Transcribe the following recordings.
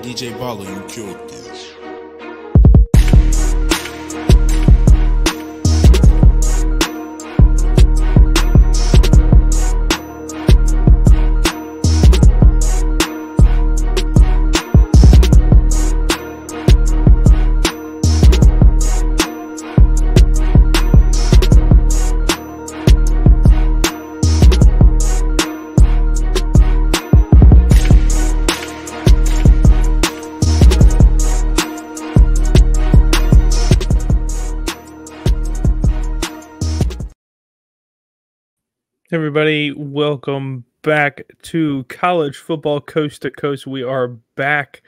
DJ Baller, you killed this. Everybody, welcome back to College Football Coast to Coast. We are back.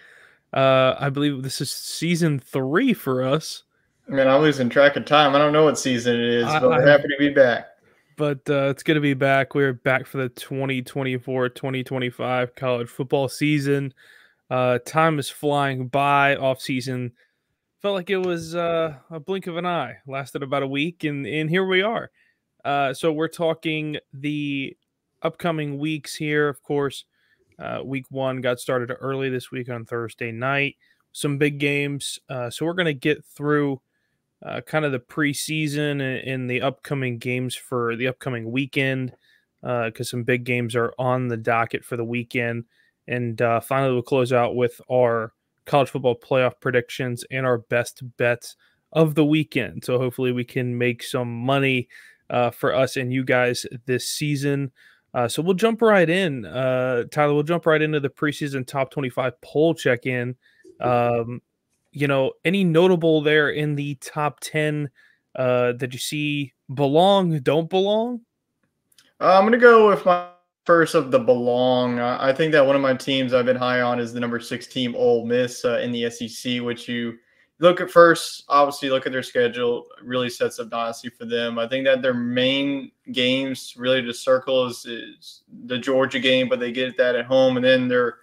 I believe this is season 3 for us. Man, I'm losing track of time. I don't know what season it is, but we're happy to be back. But it's good to be back. We're back for the 2024-2025 college football season. Time is flying by. Off season felt like it was a blink of an eye. Lasted about a week, and here we are. So we're talking the upcoming weeks here. Of course, week 1 got started early this week on Thursday night. Some big games. So we're going to get through kind of the preseason and the upcoming games for the upcoming weekend, because some big games are on the docket for the weekend. And finally, we'll close out with our college football playoff predictions and our best bets of the weekend. So hopefully we can make some money for us and you guys this season. So we'll jump right in. Tyler, we'll jump right into the preseason top 25 poll check-in. Any notable there in the top 10 that you see belong, don't belong? I'm going to go with my first of the belong. I think that one of my teams I've been high on is the number 6 team, Ole Miss, in the SEC, which you look at first, obviously look at their schedule, really sets up nicely for them. I think that their main games really to circle is the Georgia game, but they get that at home. And then their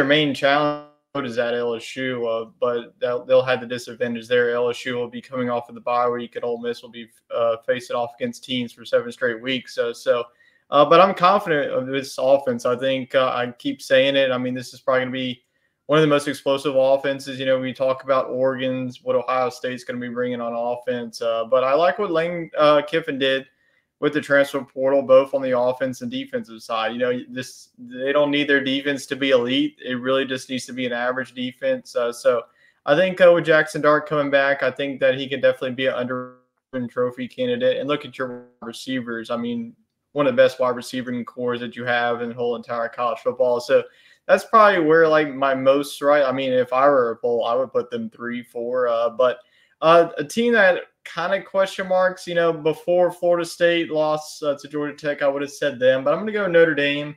main challenge is at LSU, but they'll have the disadvantage there. LSU will be coming off of the bye week, and Ole Miss will be facing off against teams for 7 straight weeks. But I'm confident of this offense. I think I keep saying it. I mean, this is probably going to be one of the most explosive offenses. You know, we talk about Oregon's, what Ohio State's going to be bringing on offense. But I like what Lane Kiffin did with the transfer portal, both on the offense and defensive side. You know, they don't need their defense to be elite. It really just needs to be an average defense. So I think with Jackson Dart coming back, I think that he can definitely be an under-win trophy candidate. And look at your receivers. I mean, one of the best wide receiving cores that you have in the whole entire college football. So that's probably where like my most right. I mean, if I were a poll, I would put them 3, 4. But a team that kind of question marks, you know, before Florida State lost to Georgia Tech, I would have said them. But I'm going to go Notre Dame.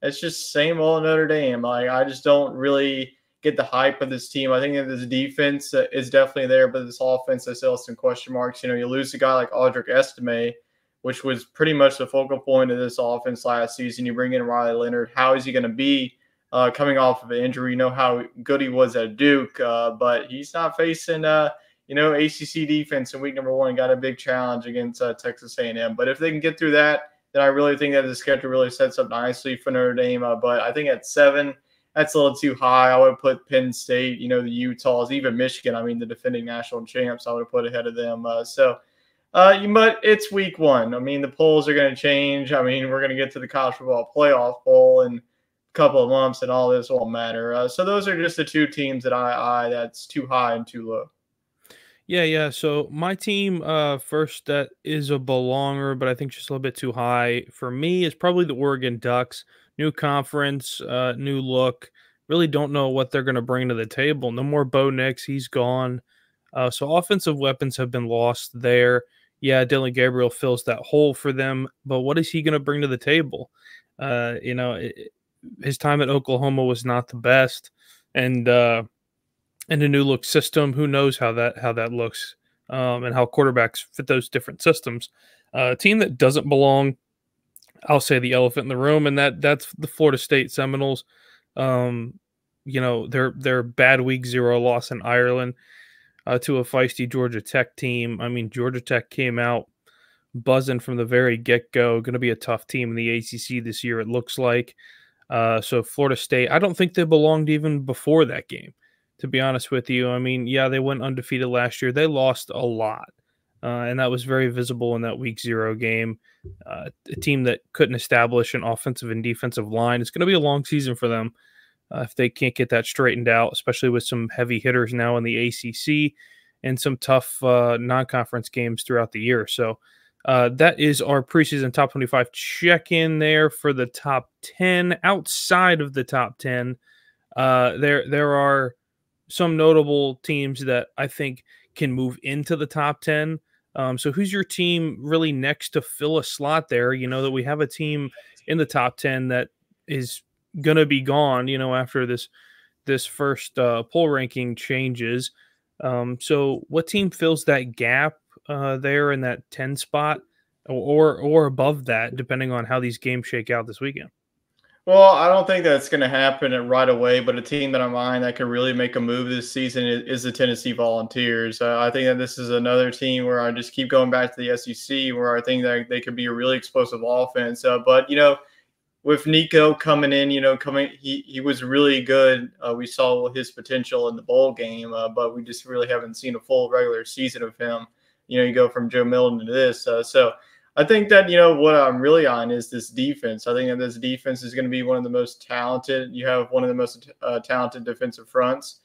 It's just same old Notre Dame. Like, I just don't really get the hype of this team. I think that this defense is definitely there, but this offense, I still have some question marks. You know, you lose a guy like Audric Estime, which was pretty much the focal point of this offense last season. You bring in Riley Leonard. How is he going to be coming off of an injury? You know how good he was at Duke, but he's not facing, ACC defense in week number 1. Got a big challenge against Texas A&M. But if they can get through that, then I really think that the schedule really sets up nicely for Notre Dame. But I think at 7, that's a little too high. I would put Penn State, the Utahs, even Michigan. I mean, the defending national champs, I would have put ahead of them. But it's week 1. I mean, the polls are going to change. I mean, we're going to get to the college football playoff poll in a couple of months, and all this won't matter. So those are just the 2 teams that that's too high and too low. Yeah. So my team first that is a belonger, but I think just a little bit too high for me, is probably the Oregon Ducks. New conference, new look. Really don't know what they're going to bring to the table. No more Bo Nix. He's gone. So offensive weapons have been lost there. Yeah, Dylan Gabriel fills that hole for them, but what is he going to bring to the table? His time at Oklahoma was not the best, and a new look system. Who knows how that looks, and how quarterbacks fit those different systems. A team that doesn't belong, I'll say the elephant in the room, and that's the Florida State Seminoles. Their bad week 0 loss in Ireland to a feisty Georgia Tech team. I mean, Georgia Tech came out buzzing from the very get-go. Going to be a tough team in the ACC this year, it looks like. So Florida State, I don't think they belonged even before that game, to be honest with you. I mean, yeah, they went undefeated last year. They lost a lot, and that was very visible in that Week 0 game. A team that couldn't establish an offensive and defensive line. It's going to be a long season for them if they can't get that straightened out, especially with some heavy hitters now in the ACC and some tough non-conference games throughout the year. So that is our preseason top 25 check-in there for the top 10. Outside of the top 10, there are some notable teams that I think can move into the top 10. So who's your team really next to fill a slot there? You know, that we have a team in the top 10 that is going to be gone, you know, after this first poll ranking changes. So what team fills that gap there in that 10 spot or above that, depending on how these games shake out this weekend? Well, I don't think that's going to happen right away, but a team that I'm eyeing that could really make a move this season is the Tennessee Volunteers. I think that this is another team where I just keep going back to the SEC, where I think that they could be a really explosive offense. But, you know, with Nico coming in, he was really good. We saw his potential in the bowl game, but we just really haven't seen a full regular season of him. You know, you go from Joe Milton to this. So I think that, you know, what I'm really on is this defense. I think that this defense is going to be one of the most talented. You have one of the most talented defensive fronts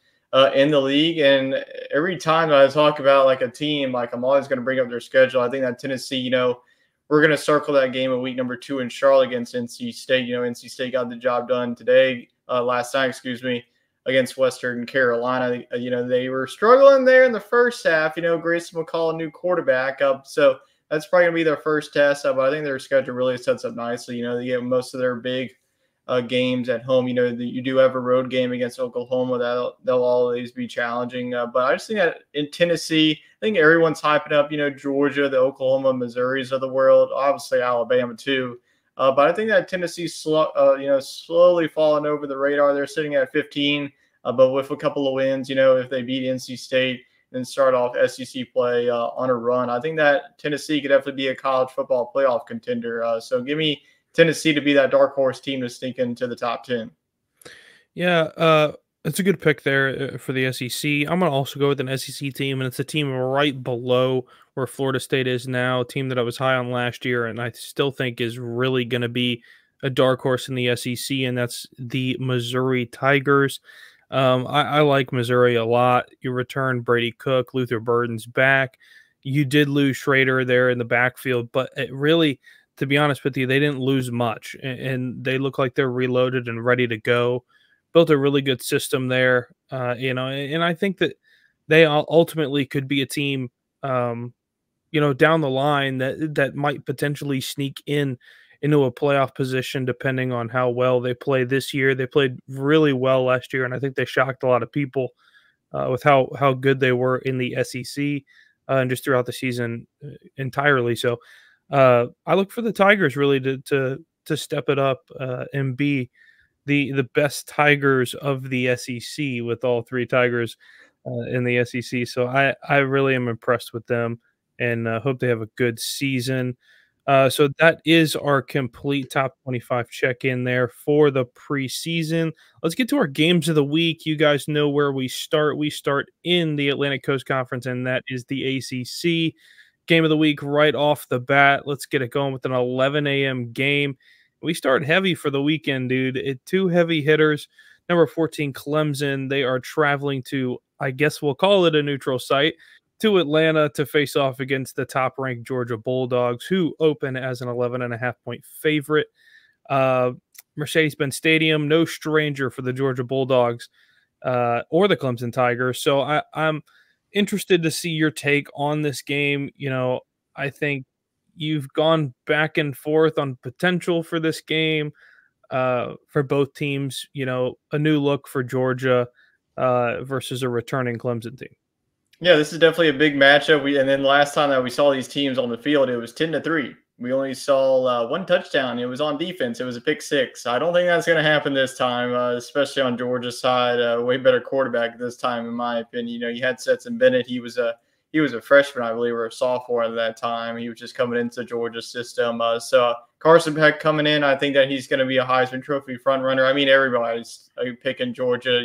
in the league. And every time I talk about like a team, like I'm always going to bring up their schedule. I think that Tennessee, you know, we're going to circle that game in week number 2 in Charlotte against NC State. You know, NC State got the job done last night, against Western Carolina. You know, they were struggling there in the first half. You know, Grayson McCall, a new quarterback up. So that's probably going to be their first test. But I think their schedule really sets up nicely. You know, they get most of their big games at home. You know, you do have a road game against Oklahoma. They'll always be challenging. But I just think that in Tennessee, I think everyone's hyping up, you know, Georgia, the Oklahoma, Missouris of the world, obviously Alabama too. But I think that Tennessee's slowly falling over the radar. They're sitting at 15, but with a couple of wins, you know, if they beat NC State and start off SEC play on a run, I think that Tennessee could definitely be a college football playoff contender. So give me Tennessee to be that dark horse team to sneak into the top 10. Yeah, it's a good pick there for the SEC. I'm going to also go with an SEC team, and it's a team right below where Florida State is now, a team that I was high on last year, and I still think is really going to be a dark horse in the SEC, and that's the Missouri Tigers. I like Missouri a lot. You return Brady Cook, Luther Burden's back. You did lose Schrader there in the backfield, but it really, to be honest with you, they didn't lose much, and they look like they're reloaded and ready to go. Built a really good system there, you know, and I think that they ultimately could be a team, you know, down the line that might potentially sneak into a playoff position depending on how well they play this year. They played really well last year, and I think they shocked a lot of people with how good they were in the SEC and just throughout the season entirely. So I look for the Tigers really to step it up and be the best Tigers of the SEC, with all 3 Tigers in the SEC. So I really am impressed with them and hope they have a good season. So that is our complete top 25 check-in there for the preseason. Let's get to our games of the week. You guys know where we start. We start in the Atlantic Coast Conference, and that is the ACC. Game of the week right off the bat. Let's get it going with an 11 a.m. game. We start heavy for the weekend, dude. 2 heavy hitters. Number 14, Clemson. They are traveling to, I guess we'll call it a neutral site, to Atlanta to face off against the top-ranked Georgia Bulldogs, who open as an 11.5-point favorite. Mercedes-Benz Stadium, no stranger for the Georgia Bulldogs or the Clemson Tigers. So I'm interested to see your take on this game. You know, I think you've gone back and forth on potential for this game for both teams. You know, a new look for Georgia versus a returning Clemson team. Yeah, this is definitely a big matchup. And then last time that we saw these teams on the field, it was 10-3. We only saw 1 touchdown. It was on defense. It was a pick 6. I don't think that's going to happen this time, especially on Georgia's side. Way better quarterback this time, in my opinion. You know, you had Stetson Bennett. He was a freshman, I believe, or a sophomore at that time. He was just coming into Georgia's system. So Carson Peck coming in, I think that he's going to be a Heisman Trophy front runner. I mean, everybody's picking Georgia,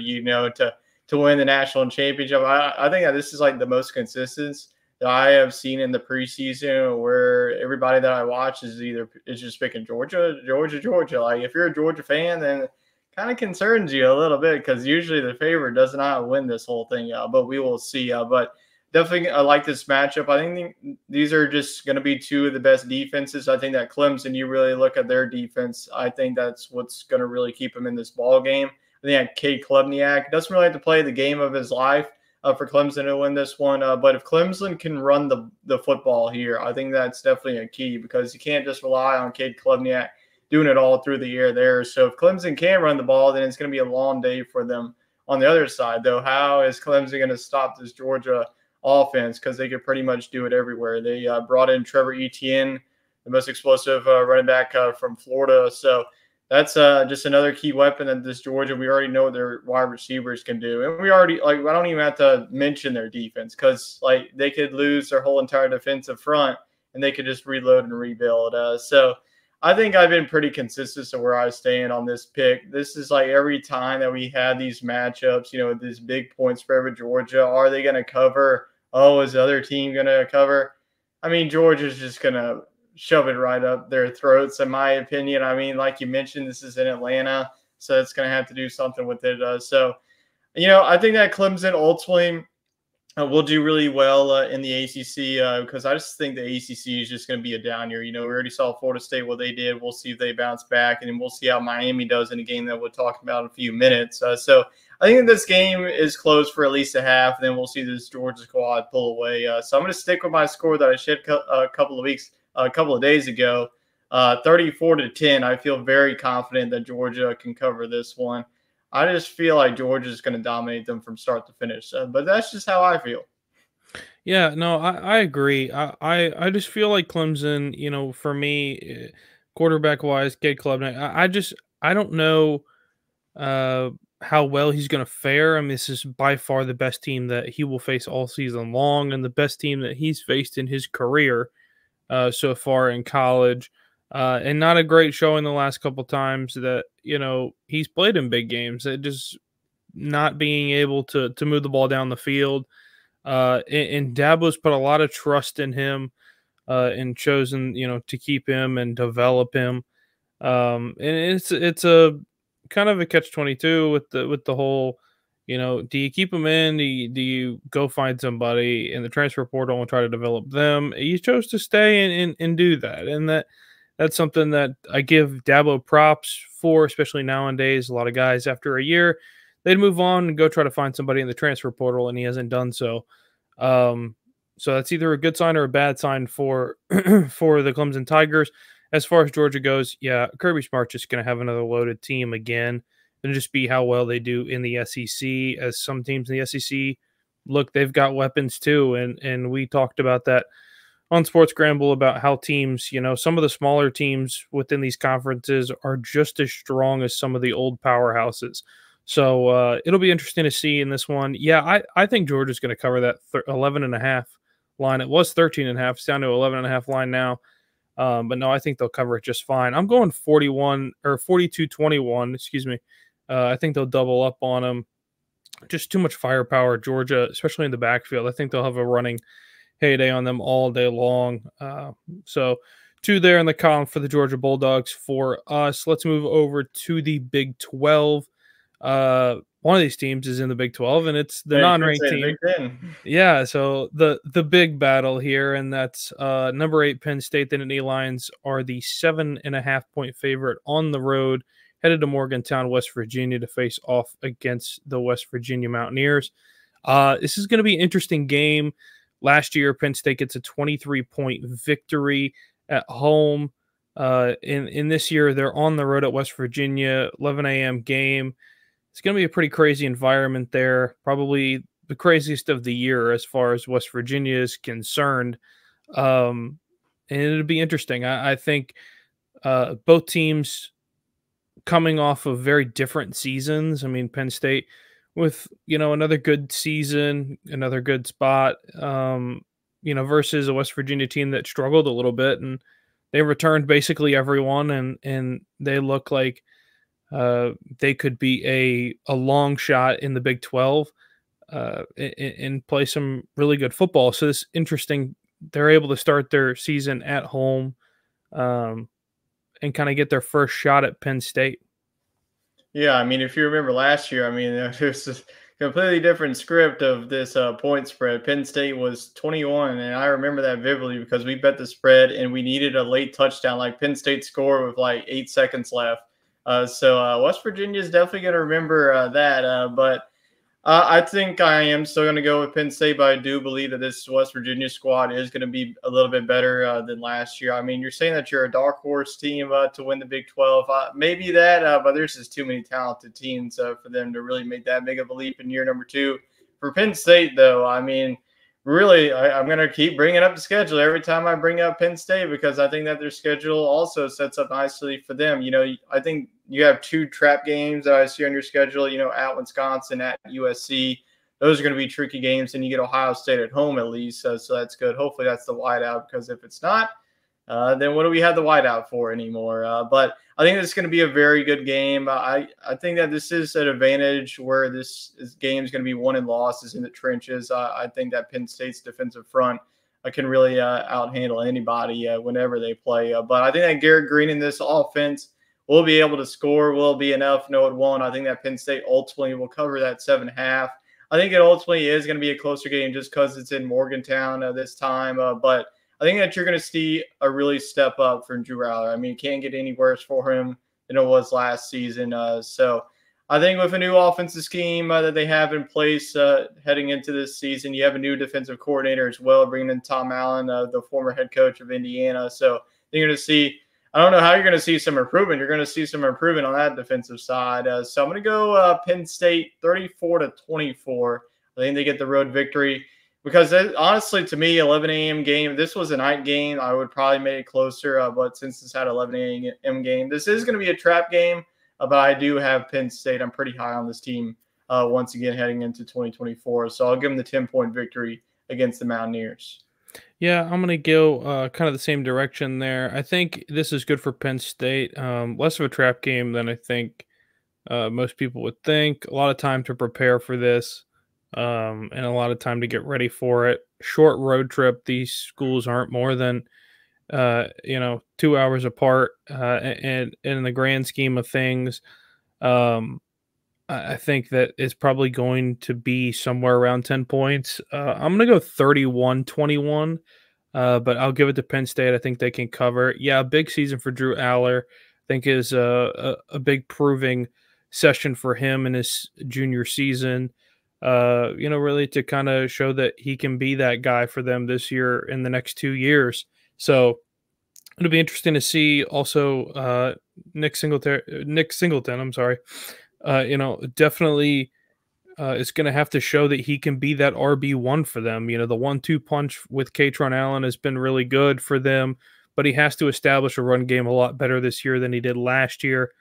to win the national championship. I think that this is like the most consistent that I have seen in the preseason, where everybody that I watch is just picking Georgia. Like, if you're a Georgia fan, then kind of concerns you a little bit, because usually the favorite does not win this whole thing. But we will see. But definitely, I like this matchup. I think these are just going to be two of the best defenses. I think that Clemson, you really look at their defense, I think that's what's going to really keep them in this ball game. I think that Cade Klubniak doesn't really have to play the game of his life for Clemson to win this one. But if Clemson can run the football here, I think that's definitely a key, because you can't just rely on Cade Klubniak doing it all through the air there. So if Clemson can run the ball, then it's going to be a long day for them. On the other side, though, how is Clemson going to stop this Georgia offense? Because they could pretty much do it everywhere. They brought in Trevor Etienne, the most explosive running back from Florida. So that's just another key weapon that this Georgia, we already know what their wide receivers can do. And we already, I don't even have to mention their defense, because they could lose their whole entire defensive front and they could just reload and rebuild. So I think I've been pretty consistent to where I stand on this pick. This is like every time that we have these matchups, this big point spread with Georgia, are they going to cover? Oh, is the other team going to cover? I mean, Georgia's just going to shove it right up their throats, in my opinion. I mean, like you mentioned, this is in Atlanta, so it's going to have to do something with it. So, I think that Clemson ultimately will do really well in the ACC, because I just think the ACC is just going to be a down year. We already saw Florida State, what they did. We'll see if they bounce back, and then we'll see how Miami does in a game that we'll talk about in a few minutes. So I think this game is close for at least a half, and then we'll see this Georgia squad pull away. So I'm going to stick with my score that I shared a couple of days ago, 34-10. I feel very confident that Georgia can cover this one. I just feel like Georgia is going to dominate them from start to finish. But that's just how I feel. Yeah, no, I agree. I just feel like Clemson, for me, quarterback wise, Cade Klubnik, I don't know how well he's going to fare. I mean, this is by far the best team that he will face all season long, and the best team that he's faced in his career so far in college. And not a great showing the last couple times that, he's played in big games. It just not being able to move the ball down the field. And Dabo's put a lot of trust in him and chosen, to keep him and develop him. And it's a kind of a catch-22 with the whole, do you keep him in? Do you go find somebody in the transfer portal and try to develop them? He chose to stay and do that. And that's something that I give Dabo props for, especially nowadays. A lot of guys, after a year, they'd move on and go try to find somebody in the transfer portal, and he hasn't done so. So that's either a good sign or a bad sign for for the Clemson Tigers. As far as Georgia goes, yeah, Kirby Smart's just going to have another loaded team again. It'll just be how well they do in the SEC. As some teams in the SEC, look, they've got weapons too, and we talked about that on Sports Scramble about how teams, some of the smaller teams within these conferences are just as strong as some of the old powerhouses. So it'll be interesting to see in this one. Yeah, I think Georgia's going to cover that 11.5 line. It was 13.5. It's down to 11.5 line now. But no, I think they'll cover it just fine. I'm going 42-21. Excuse me. I think they'll double up on them. Just too much firepower, Georgia, especially in the backfield. I think they'll have a running heyday on them all day long. So 2 there in the column for the Georgia Bulldogs. For us, let's move over to the Big 12. One of these teams is in the Big 12, and it's the non-ranked team. Yeah, so the big battle here, and that's number 8 Penn State. The Nittany Lions are the 7.5-point favorite on the road, headed to Morgantown, West Virginia, to face off against the West Virginia Mountaineers. This is going to be an interesting game. Last year, Penn State gets a 23-point victory at home. In this year, they're on the road at West Virginia, 11 a.m. game. It's going to be a pretty crazy environment there, probably the craziest of the year as far as West Virginia is concerned. And it'll be interesting. I think both teams coming off of very different seasons. I mean, Penn State with, another good season, another good spot, versus a West Virginia team that struggled a little bit. And they returned basically everyone, and they look like they could be a long shot in the Big 12 and play some really good football. So it's interesting. They're able to start their season at home and kind of get their first shot at Penn State. Yeah, I mean, if you remember last year, I mean, it was a completely different script of this point spread. Penn State was 21, and I remember that vividly because we bet the spread and we needed a late touchdown. Like Penn State scored with like 8 seconds left. So West Virginia is definitely going to remember that. But I think I am still going to go with Penn State, but I do believe that this West Virginia squad is going to be a little bit better than last year. I mean, you're saying that you're a dark horse team to win the Big 12. Maybe that, but there's just too many talented teams for them to really make that big of a leap in year number 2. For Penn State, though, I mean, really, I'm going to keep bringing up the schedule every time I bring up Penn State because I think that their schedule also sets up nicely for them. You know, I think you have 2 trap games that I see on your schedule, you know, at Wisconsin, at USC. Those are going to be tricky games, and you get Ohio State at home at least, so that's good. Hopefully that's the whiteout because if it's not, then what do we have the whiteout for anymore? But I think it's going to be a very good game. I think that this is an advantage where this game is going to be won and lost is in the trenches. I think that Penn State's defensive front can really outhandle anybody whenever they play. But I think that Garrett Green in this offense will be able to score. Will it be enough? No, it won't. I think that Penn State ultimately will cover that 7.5. I think it ultimately is going to be a closer game just because it's in Morgantown this time. But I think that you're going to see a really step up from Drew Aller. I mean, it can't get any worse for him than it was last season. So I think with a new offensive scheme that they have in place heading into this season, you have a new defensive coordinator as well, bringing in Tom Allen, the former head coach of Indiana. So you're going to see – I don't know how you're going to see some improvement. You're going to see some improvement on that defensive side. So I'm going to go Penn State 34-24. I think they get the road victory because honestly, to me, 11 a.m. game, if this was a night game, I would probably make it closer. But since it's at 11 a.m. game, this is going to be a trap game. But I do have Penn State. I'm pretty high on this team once again heading into 2024. So I'll give them the 10-point victory against the Mountaineers. Yeah, I'm going to go kind of the same direction there. I think this is good for Penn State. Less of a trap game than I think most people would think. A lot of time to prepare for this and a lot of time to get ready for it. Short road trip. These schools aren't more than, 2 hours apart. And in the grand scheme of things, I think that it's probably going to be somewhere around 10 points. I'm going to go 31-21, but I'll give it to Penn State. I think they can cover. Yeah, a big season for Drew Aller. I think is a big proving session for him in his junior season. Really to kind of show that he can be that guy for them this year in the next 2 years. So it'll be interesting to see also Nick Singleton, I'm sorry. Definitely is going to have to show that he can be that RB1 for them. The 1-2 punch with Katron Allen has been really good for them, but he has to establish a run game a lot better this year than he did last year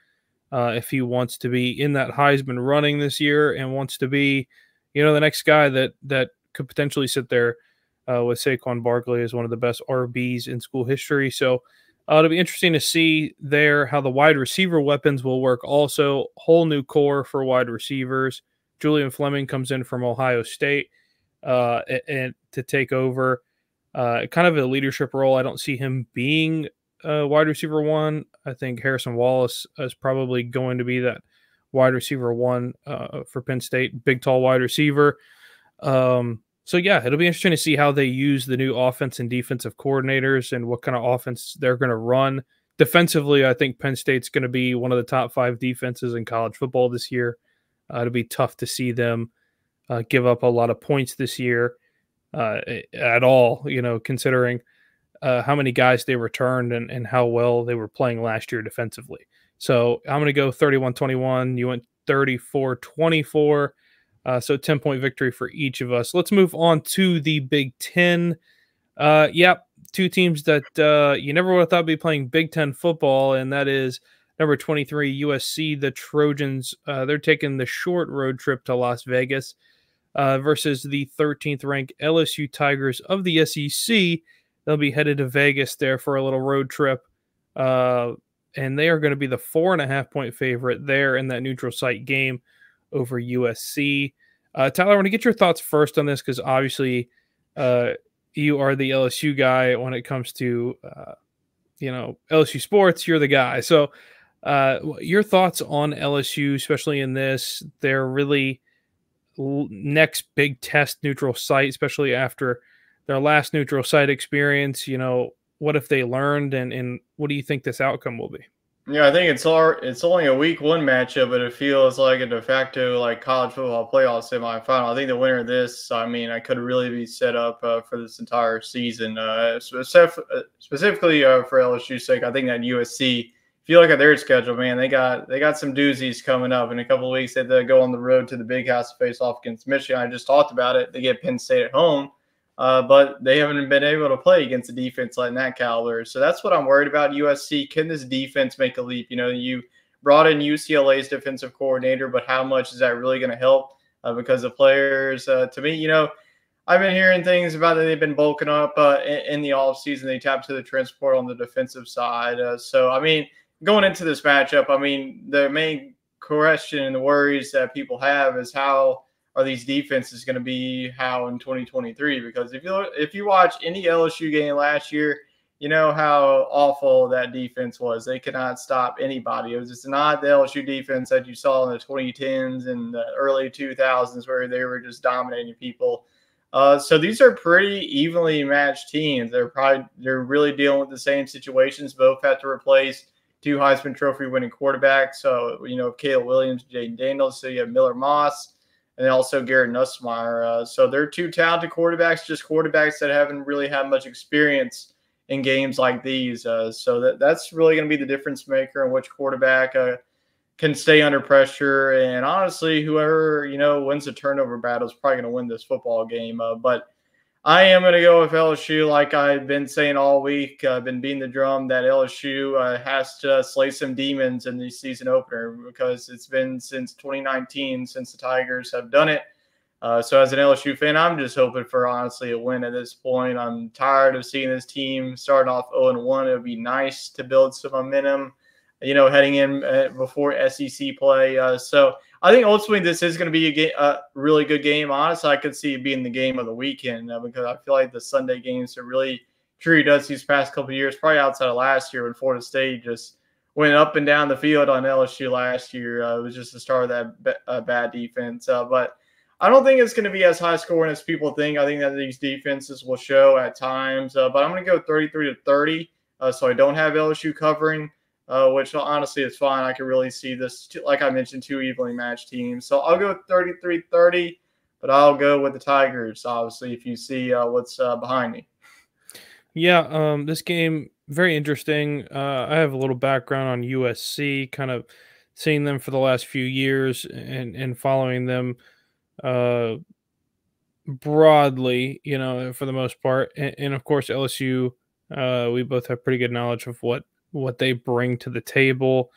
if he wants to be in that Heisman running this year and wants to be, the next guy that could potentially sit there with Saquon Barkley as one of the best RBs in school history. So it'll be interesting to see there how the wide receiver weapons will work also. Whole new core for wide receivers. Julian Fleming comes in from Ohio State and to take over kind of a leadership role. I don't see him being wide receiver 1. I think Harrison Wallace is probably going to be that wide receiver 1 for Penn State. Big, tall wide receiver. So, yeah, it'll be interesting to see how they use the new offense and defensive coordinators and what kind of offense they're going to run. Defensively, I think Penn State's going to be one of the top 5 defenses in college football this year. It'll be tough to see them give up a lot of points this year at all, considering how many guys they returned and how well they were playing last year defensively. So I'm going to go 31-21. You went 34-24. So 10-point victory for each of us. Let's move on to the Big Ten. Yep, 2 teams that you never would have thought would be playing Big Ten football, and that is number 23, USC, the Trojans. They're taking the short road trip to Las Vegas versus the 13th ranked LSU Tigers of the SEC. They'll be headed to Vegas there for a little road trip. And they are going to be the 4.5-point favorite there in that neutral site game over USC. Tyler, I want to get your thoughts first on this because obviously you are the LSU guy when it comes to LSU sports. You're the guy. So your thoughts on LSU, especially in this, they're really next big test neutral site, especially after their last neutral site experience. What if they learned, and what do you think this outcome will be? Yeah, I think it's only a week one matchup, but it feels like a de facto like college football playoff semifinal. I think the winner of this, I could really be set up for this entire season. Specifically for LSU's sake, I think that USC. If you look at their schedule, man, they got some doozies coming up in a couple of weeks. They have to go on the road to the Big House to face off against Michigan. I just talked about it. They get Penn State at home. But they haven't been able to play against a defense like that caliber. So that's what I'm worried about. USC, can this defense make a leap? You brought in UCLA's defensive coordinator, but how much is that really going to help? Because the players, to me, I've been hearing things about that they've been bulking up in the offseason. They tapped to the transport on the defensive side. Going into this matchup, the main question and the worries that people have is how are these defenses going to be in 2023? Because if you watch any LSU game last year, you know how awful that defense was. They could not stop anybody. It was just not the LSU defense that you saw in the 2010s and the early 2000s where they were just dominating people. So these are pretty evenly matched teams. They're really dealing with the same situations. Both have to replace 2 Heisman Trophy winning quarterbacks. So, Caleb Williams, Jaden Daniels. So you have Miller Moss, and then also Garrett Nussmeier. So they're 2 talented quarterbacks, just quarterbacks that haven't really had much experience in games like these. So that's really going to be the difference maker in which quarterback can stay under pressure. And honestly, whoever, wins the turnover battle is probably going to win this football game. But I am going to go with LSU, like I've been saying all week. I've been beating the drum that LSU has to slay some demons in the season opener because it's been since 2019 since the Tigers have done it. So as an LSU fan, I'm just hoping for, honestly, a win at this point. I'm tired of seeing this team starting off 0-1. It would be nice to build some momentum, heading in before SEC play. So I think ultimately this is going to be a really good game. Honestly, I could see it being the game of the weekend because I feel like the Sunday games are really treated us these past couple of years, probably outside of last year when Florida State just went up and down the field on LSU last year. It was just the start of that bad defense. But I don't think it's going to be as high scoring as people think. I think that these defenses will show at times. But I'm going to go 33-30, so I don't have LSU covering. Which honestly is fine. I can really see this, like I mentioned, 2 evenly matched teams. So I'll go 33-30, but I'll go with the Tigers, obviously, if you see what's behind me. Yeah, this game, very interesting. I have a little background on USC, kind of seeing them for the last few years and following them broadly, for the most part. And of course, LSU, we both have pretty good knowledge of what they bring to the table.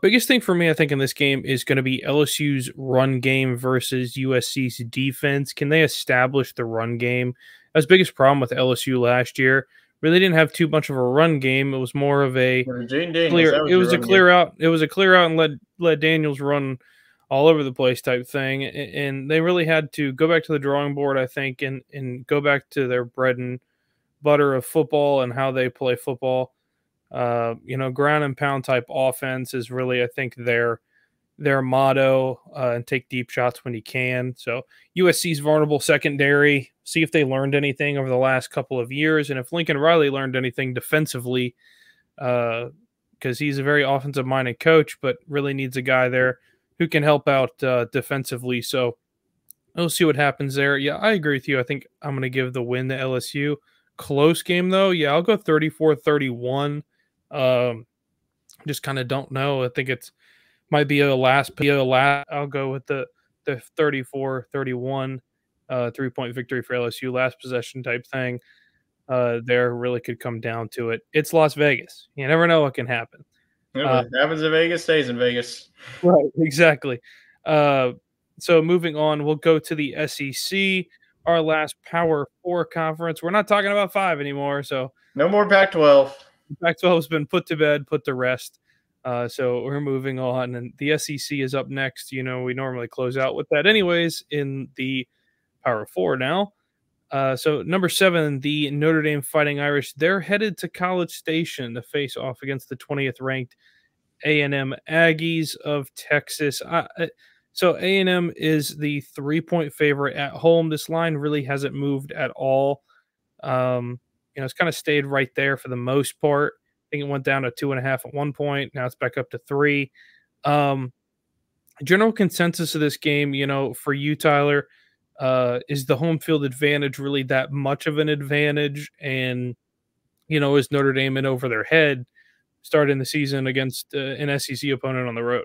Biggest thing for me, I think, in this game is going to be LSU's run game versus USC's defense. Can they establish the run game? That was the biggest problem with LSU last year. Really didn't have too much of a run game. It was more of a clear. It was a clear out. It was a clear out and let Daniels run all over the place type thing. And they really had to go back to the drawing board, I think, and go back to their bread and butter of football and how they play football. Ground and pound type offense is really, I think, their motto, and take deep shots when you can. So USC's vulnerable secondary, see if they learned anything over the last couple of years. And if Lincoln Riley learned anything defensively, because he's a very offensive minded coach, but really needs a guy there who can help out defensively. So we'll see what happens there. Yeah, I agree with you. I think I'm going to give the win to LSU. Close game though. Yeah, I'll go 34-31. Just kind of don't know. I think might be a last. I'll go with the 34-31 3-point victory for LSU, last possession type thing. There really could come down to it. It's Las Vegas. You never know what can happen. What happens in Vegas stays in Vegas. Right, exactly. So moving on, we'll go to the SEC. our last Power 4 conference. We're not talking about 5 anymore, so No more Pac-12. Pac-12 has been put to bed, put to rest. So we're moving on, and the SEC is up next. We normally close out with that anyways in the Power 4 now. So number 7, the Notre Dame Fighting Irish. They're headed to College Station to face off against the 20th ranked A&M Aggies of Texas. So A&M is the 3-point favorite at home. This line really hasn't moved at all. It's kind of stayed right there for the most part. I think it went down to 2.5 at one point. Now it's back up to 3. General consensus of this game, for you, Tyler, is the home field advantage really that much of an advantage? And, is Notre Dame in over their head starting the season against an SEC opponent on the road?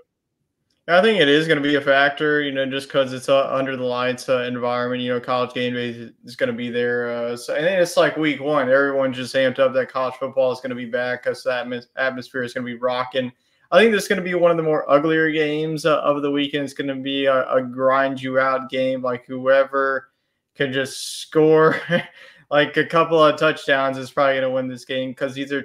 I think it is going to be a factor, just because it's under the lights environment. College game day is going to be there. And it's like week 1. Everyone's just amped up that college football is going to be back because the atmosphere is going to be rocking. I think this is going to be one of the more uglier games of the weekend. It's going to be a grind you out game. Like whoever can just score like a couple of touchdowns is probably going to win this game, because these are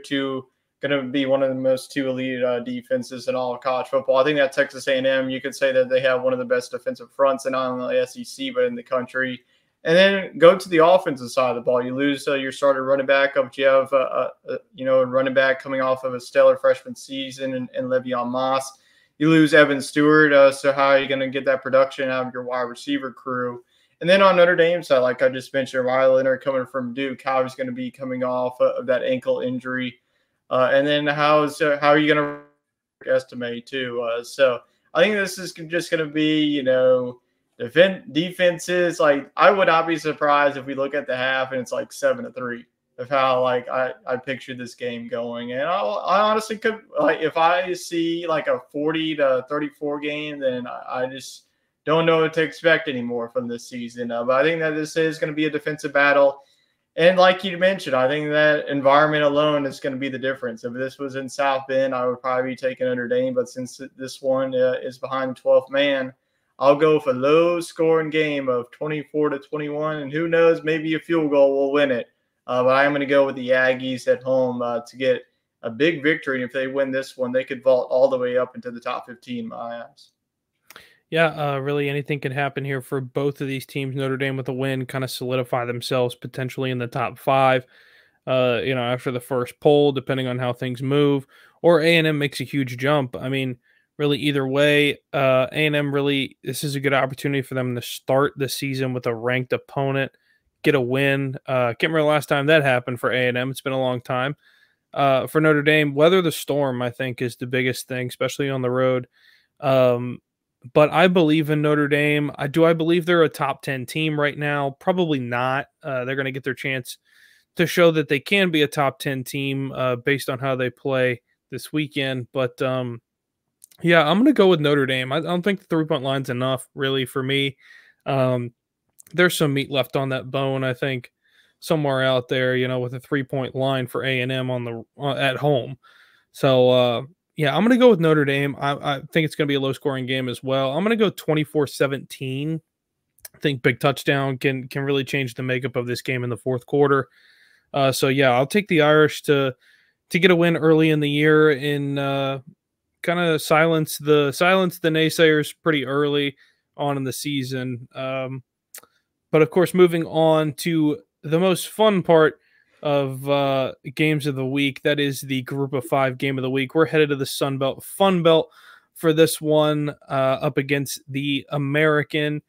going to be one of the most two elite defenses in all of college football. I think that Texas A&M, you could say that they have one of the best defensive fronts, and not only the SEC, but in the country. And then go to the offensive side of the ball. You lose your starter running back, but you have a running back coming off of a stellar freshman season and Le'Veon Moss. You lose Evan Stewart, so how are you going to get that production out of your wide receiver crew? And then on Notre Dame's side, like I just mentioned, Riley Leonard coming from Duke, how he's going to be coming off of that ankle injury. And then how are you going to estimate too? So I think this is just going to be, defenses. Like I would not be surprised if we look at the half and it's like 7-3 of how I pictured this game going. And I honestly could, if I see like a 40-34 game, then I just don't know what to expect anymore from this season. But I think that this is going to be a defensive battle. And like you mentioned, I think that environment alone is going to be the difference. If this was in South Bend, I would probably be taking Notre Dame. But since this one is behind the 12th man, I'll go for a low-scoring game of 24-21. And who knows, maybe a field goal will win it. But I am going to go with the Aggies at home to get a big victory. If they win this one, they could vault all the way up into the top 15 in my eyes. Yeah, really anything can happen here for both of these teams. Notre Dame with a win kind of solidify themselves potentially in the top 5, after the first poll, depending on how things move. Or A&M makes a huge jump. I mean, really either way, A&M really, this is a good opportunity for them to start the season with a ranked opponent, get a win. Can't remember the last time that happened for A&M. It's been a long time. For Notre Dame, weather the storm, I think, is the biggest thing, especially on the road. But I believe in Notre Dame. Do I believe they're a top 10 team right now? Probably not. They're going to get their chance to show that they can be a top 10 team based on how they play this weekend. But, I'm going to go with Notre Dame. I don't think the 3-point line's enough, really, for me. There's some meat left on that bone, I think, somewhere out there, with a 3-point line for A&M at home. So, I'm going to go with Notre Dame. I think it's going to be a low-scoring game as well. I'm going to go 24-17. I think big touchdown can really change the makeup of this game in the fourth quarter. I'll take the Irish to get a win early in the year and kind of silence the naysayers pretty early on in the season. But of course, moving on to the most fun part of games of the week, that is the Group of 5 game of the week. We're headed to the Sun Belt Fun Belt for this one, up against the American.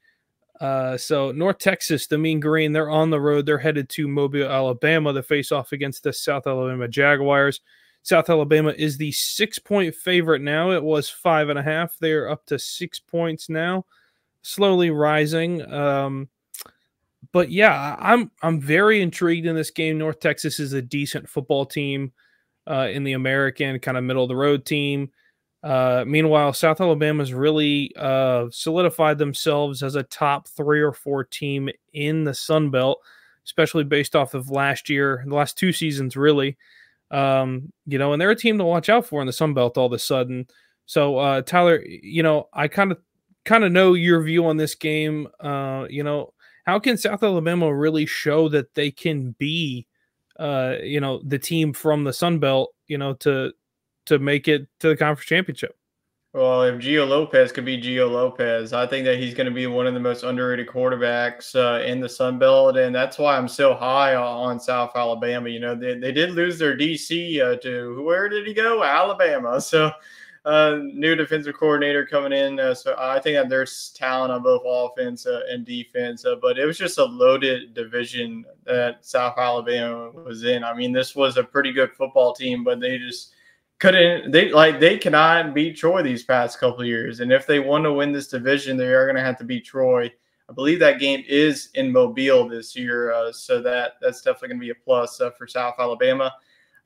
So North Texas, the Mean Green, they're on the road. They're headed to Mobile, Alabama to face off against the South Alabama Jaguars. South Alabama is the 6-point favorite now. It was 5.5. They're up to 6 points now, slowly rising. But yeah, I'm very intrigued in this game. North Texas is a decent football team in the American, kind of middle of the road team. Meanwhile, South Alabama's really solidified themselves as a top 3 or 4 team in the Sun Belt, especially based off of last year, the last 2 seasons, really. And they're a team to watch out for in the Sun Belt all of a sudden. So, Tyler, I kind of know your view on this game. how can South Alabama really show that they can be, the team from the Sun Belt, to make it to the conference championship? Well, if Gio Lopez could be Gio Lopez, I think that he's going to be one of the most underrated quarterbacks in the Sun Belt, and that's why I'm so high on South Alabama. They did lose their DC to where did he go? Alabama. So, new defensive coordinator coming in. So I think that there's talent on both offense and defense, but it was just a loaded division that South Alabama was in. I mean, this was a pretty good football team, but they just they cannot beat Troy these past couple of years, and if they want to win this division, they are going to have to beat Troy. I believe that game is in Mobile this year, so that's definitely going to be a plus for South Alabama.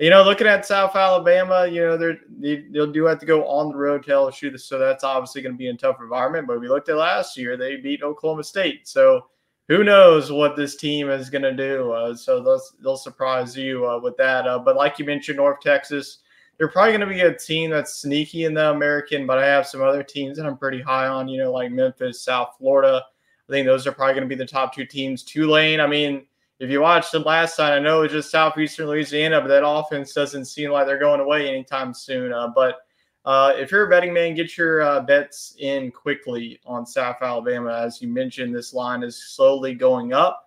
Looking at South Alabama, they'll do have to go on the road to LSU, so that's obviously going to be a tough environment. But we looked at last year; they beat Oklahoma State, so who knows what this team is going to do? So they'll surprise you with that. But like you mentioned, North Texas. They're probably going to be a team that's sneaky in the American, but I have some other teams that I'm pretty high on, like Memphis, South Florida. I think those are probably going to be the top two teams. Tulane, I mean, if you watched them last time, I know it's just Southeastern Louisiana, but that offense doesn't seem like they're going away anytime soon. But if you're a betting man, get your bets in quickly on South Alabama. As you mentioned, this line is slowly going up.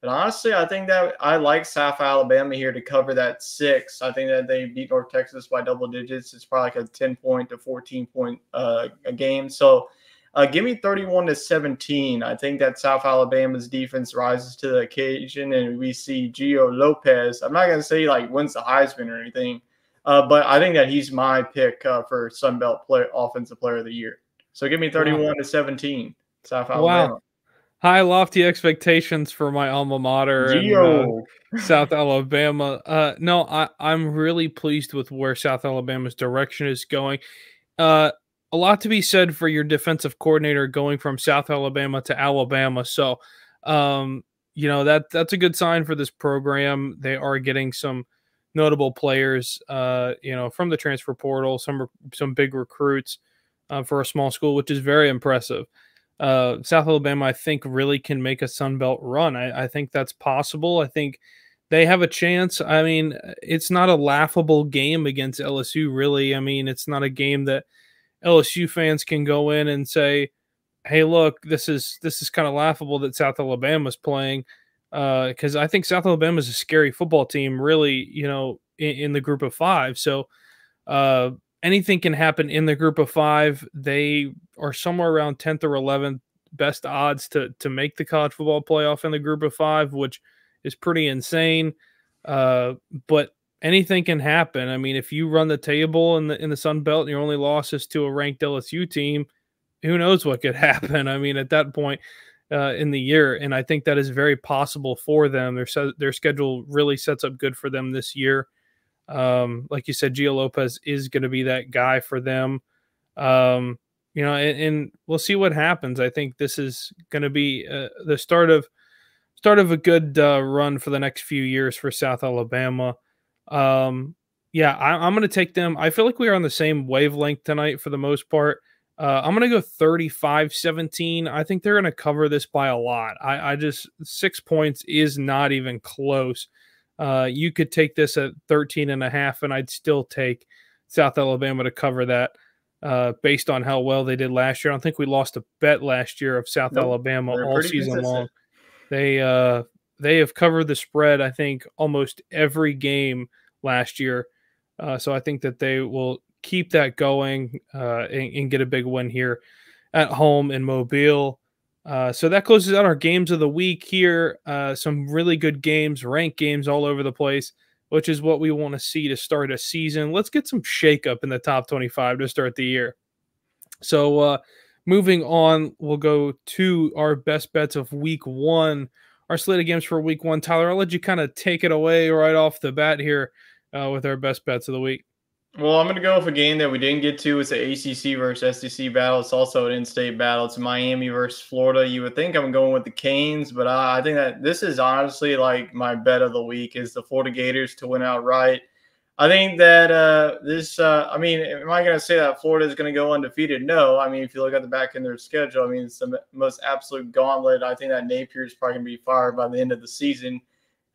But honestly, I think that I like South Alabama here to cover that 6. I think that they beat North Texas by double digits. It's probably like a 10-point to 14-point a game. So give me 31-17. I think that South Alabama's defense rises to the occasion, and we see Gio Lopez. I'm not going to say wins the Heisman or anything, but I think that he's my pick for Sun Belt Offensive Player of the Year. So give me 31-17, South Alabama. Wow. High, lofty expectations for my alma mater and South Alabama. No, I'm really pleased with where South Alabama's direction is going. A lot to be said for your defensive coordinator going from South Alabama to Alabama. So, that's a good sign for this program. They are getting some notable players, from the transfer portal, some big recruits for a small school, which is very impressive. South Alabama, I think, really can make a Sun Belt run. I think that's possible. I think they have a chance. I mean, it's not a laughable game against LSU, really. I mean, it's not a game that LSU fans can go in and say, hey, look, this is kind of laughable that South Alabama's playing, because I think South Alabama is a scary football team, really, in the group of 5. So, anything can happen in the group of 5. They are somewhere around 10th or 11th best odds to make the college football playoff in the group of 5, which is pretty insane. But anything can happen. I mean, if you run the table in the Sun Belt and your only loss is to a ranked LSU team, who knows what could happen? I mean, at that point in the year, and I think that is very possible for them. Their schedule really sets up good for them this year. Like you said, Gio Lopez is going to be that guy for them. And we'll see what happens. I think this is going to be the start of a good run for the next few years for South Alabama. I'm going to take them. I feel like we are on the same wavelength tonight for the most part. I'm going to go 35-17. I think they're going to cover this by a lot. I just 6 points is not even close. You could take this at 13.5, and I'd still take South Alabama to cover that based on how well they did last year. I don't think we lost a bet last year of South Alabama all season long. They have covered the spread, I think, almost every game last year. So I think that they will keep that going and get a big win here at home in Mobile. So that closes out our games of the week here. Some really good games, ranked games all over the place, which is what we want to see to start a season. Let's get some shakeup in the top 25 to start the year. So moving on, we'll go to our best bets of week 1, our slate of games for week 1. Tyler, I'll let you kind of take it away right off the bat here with our best bets of the week. Well, I'm going to go with a game that we didn't get to. It's an ACC versus SEC battle. It's also an in-state battle. It's Miami versus Florida. You would think I'm going with the Canes, but I think that this is honestly like my bet of the week is the Florida Gators to win outright. I think that I mean, am I going to say that Florida is going to go undefeated? No. I mean, if you look at the back end of their schedule, I mean, it's the most absolute gauntlet. I think that Napier is probably going to be fired by the end of the season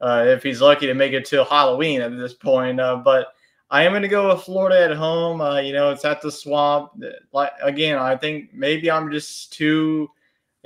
if he's lucky to make it till Halloween at this point. But I am going to go with Florida at home. It's at the Swamp. Like again, I think maybe I'm just too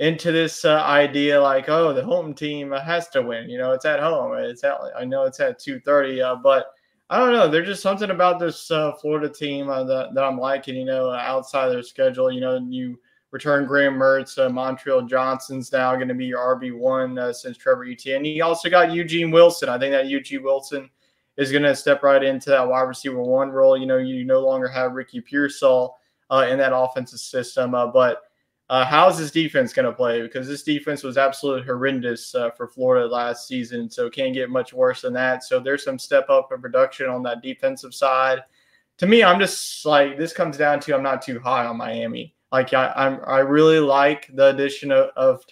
into this idea, like, oh, the home team has to win. It's at home. I know it's at 2:30, but I don't know. There's just something about this Florida team that I'm liking. Outside of their schedule. You return Graham Mertz, Montreal Johnson's now going to be your RB1 since Trevor Etienne. You also got Eugene Wilson. I think that Eugene Wilson is going to step right into that wide receiver 1 role. You no longer have Ricky Pearsall in that offensive system, but how's this defense going to play? Because this defense was absolutely horrendous for Florida last season, so it can't get much worse than that. So there's some step up in production on that defensive side. To me, I'm just like, this comes down to I'm not too high on Miami. Like I really like the addition of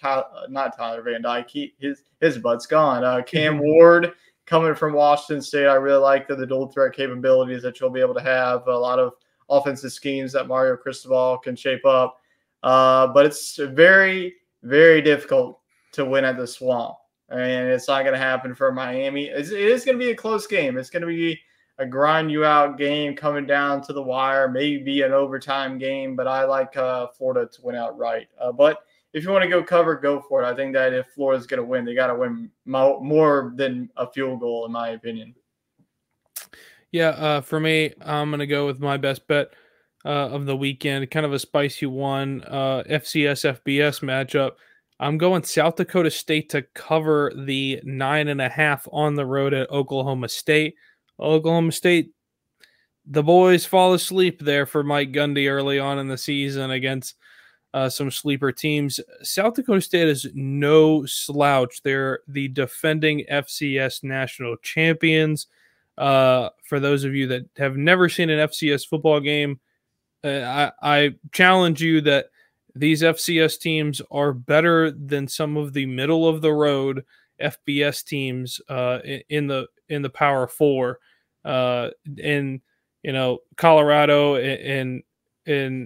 not Tyler Van Dyke. His butt's gone. Cam Ward coming from Washington State. I really like the dual threat capabilities that you'll be able to have. A lot of offensive schemes that Mario Cristobal can shape up. But it's very, very difficult to win at the Swamp. And it's not going to happen for Miami. It is going to be a close game. It's going to be a grind you out game coming down to the wire, maybe an overtime game, but I like Florida to win outright. But if you want to go cover, go for it. I think that if Florida's going to win, they got to win more than a field goal, in my opinion. Yeah, for me, I'm going to go with my best bet of the weekend, kind of a spicy one, FCS FBS matchup. I'm going South Dakota State to cover the 9.5 on the road at Oklahoma State. Oklahoma State, the boys fall asleep there for Mike Gundy early on in the season against some sleeper teams. South Dakota State is no slouch. They're the defending FCS national champions. For those of you that have never seen an FCS football game, I challenge you that these FCS teams are better than some of the middle of the road FBS teams in the Power Four. And Colorado and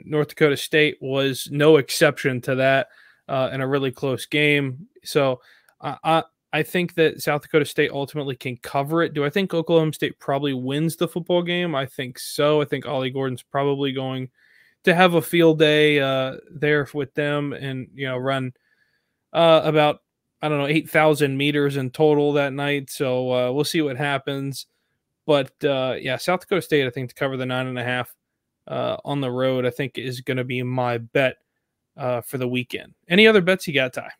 North Dakota State was no exception to that in a really close game. So I think that South Dakota State ultimately can cover it. Do I think Oklahoma State probably wins the football game? I think so. I think Ollie Gordon's probably going to have a field day there with them and, run about, 8,000 meters in total that night. So we'll see what happens. But, South Dakota State, I think, to cover the 9.5 on the road, I think is going to be my bet for the weekend. Any other bets you got, Ty?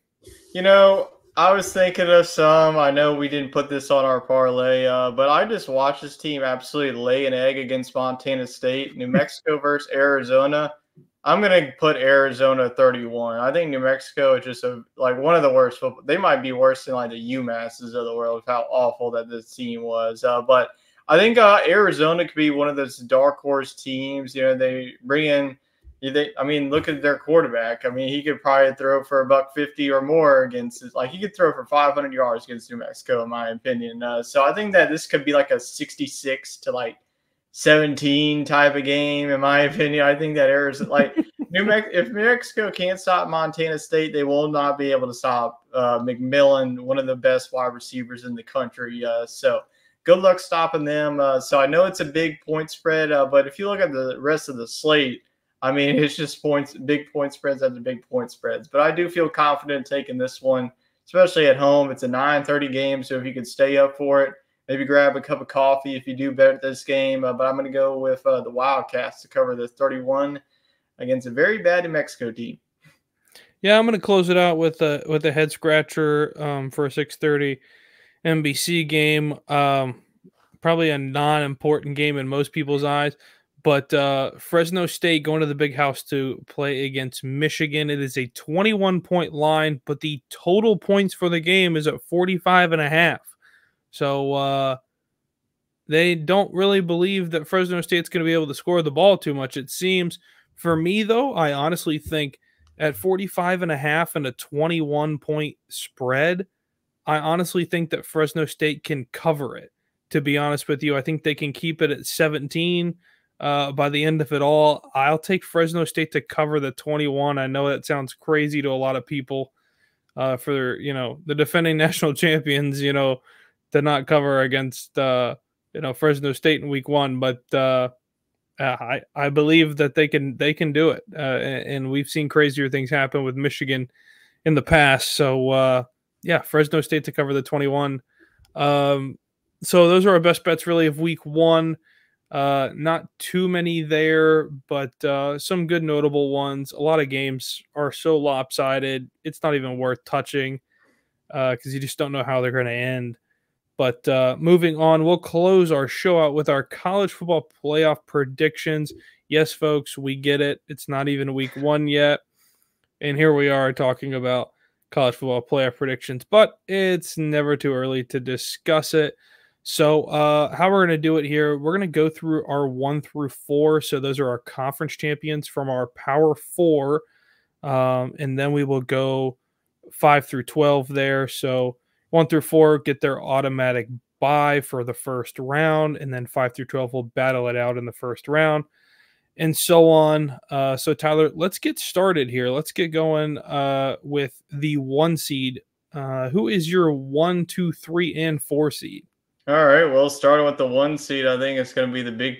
I was thinking of some. I know we didn't put this on our parlay, but I just watched this team absolutely lay an egg against Montana State. New Mexico versus Arizona. I'm going to put Arizona 31. I think New Mexico is just one of the worst football. They might be worse than like the UMasses of the world, how awful that this team was. But I think Arizona could be one of those dark horse teams. They bring in. Look at their quarterback. He could probably throw for $150 or more against – he could throw for 500 yards against New Mexico, in my opinion. So I think that this could be like a 66 to 17 type of game, in my opinion. I think that Arizona – if New Mexico can't stop Montana State, they will not be able to stop McMillan, one of the best wide receivers in the country. So good luck stopping them. So I know it's a big point spread, but if you look at the rest of the slate, it's just big point spreads after big point spreads. But I do feel confident taking this one, especially at home. It's a 9:30 game, so if you could stay up for it, maybe grab a cup of coffee if you do bet at this game. But I'm going to go with the Wildcats to cover the 31 against a very bad New Mexico team. Yeah, I'm going to close it out with a head scratcher for a 6:30 NBC game. Probably a non-important game in most people's eyes. But Fresno State going to the Big House to play against Michigan. It is a 21-point line, but the total points for the game is at 45.5. So they don't really believe that Fresno State's going to be able to score the ball too much, it seems. For me, though, I honestly think at 45.5 and a 21-point spread, I honestly think that Fresno State can cover it. to be honest with you. I think they can keep it at 17 by the end of it all. I'll take Fresno State to cover the 21. I know that sounds crazy to a lot of people for, the defending national champions, to not cover against, Fresno State in week 1. But I believe that they can do it. And we've seen crazier things happen with Michigan in the past. So, Fresno State to cover the 21. So those are our best bets really of week 1. Not too many there, but some good notable ones. A lot of games are so lopsided, it's not even worth touching because you just don't know how they're going to end. But moving on, we'll close our show out with our college football playoff predictions. Yes, folks, we get it. It's not even week 1 yet. And here we are talking about college football playoff predictions, but it's never too early to discuss it. So how we're going to do it here, we're going to go through our 1 through 4. So those are our conference champions from our Power 4. And then we will go 5 through 12 there. So 1 through 4 get their automatic bye for the first round. And then 5 through 12 will battle it out in the first round. And so on. So Tyler, let's get started here. Let's get going with the 1 seed. Who is your 1, 2, 3, and 4 seed? All right, well, starting with the 1 seed, I think it's going to be the Big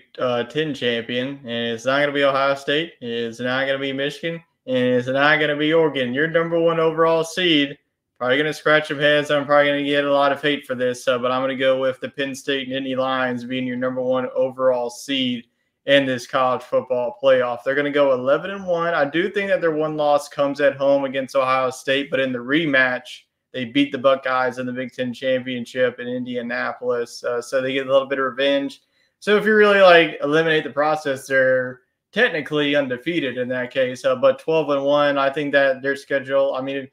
Ten champion, and it's not going to be Ohio State, it's not going to be Michigan, and it's not going to be Oregon. Your number 1 overall seed, probably going to scratch some heads. I'm probably going to get a lot of hate for this, but I'm going to go with the Penn State and Nittany Lions being your number 1 overall seed in this college football playoff. They're going to go 11-1. I do think that their 1 loss comes at home against Ohio State, but in the rematch, they beat the Buckeyes in the Big Ten championship in Indianapolis, so they get a little bit of revenge. So if you really eliminate the process, they're technically undefeated in that case. But 12-1, I think that their schedule. I mean,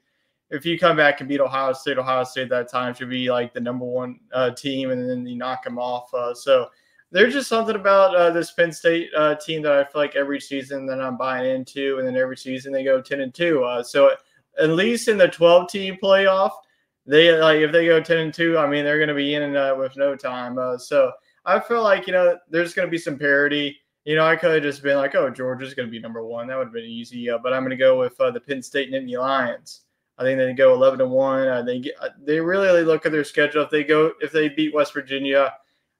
if you come back and beat Ohio State at that time should be the number 1 team, and then you knock them off. So there's just something about this Penn State team that I feel like every season that I'm buying into, and then every season they go 10-2. So at least in the 12-team playoff, they if they go 10-2, I mean they're going to be in with no time. So I feel like there's going to be some parity. I could have just been oh, Georgia's going to be number 1. That would have been easy. But I'm going to go with the Penn State and Nittany Lions. I think they go 11-1. They really look at their schedule. If they beat West Virginia,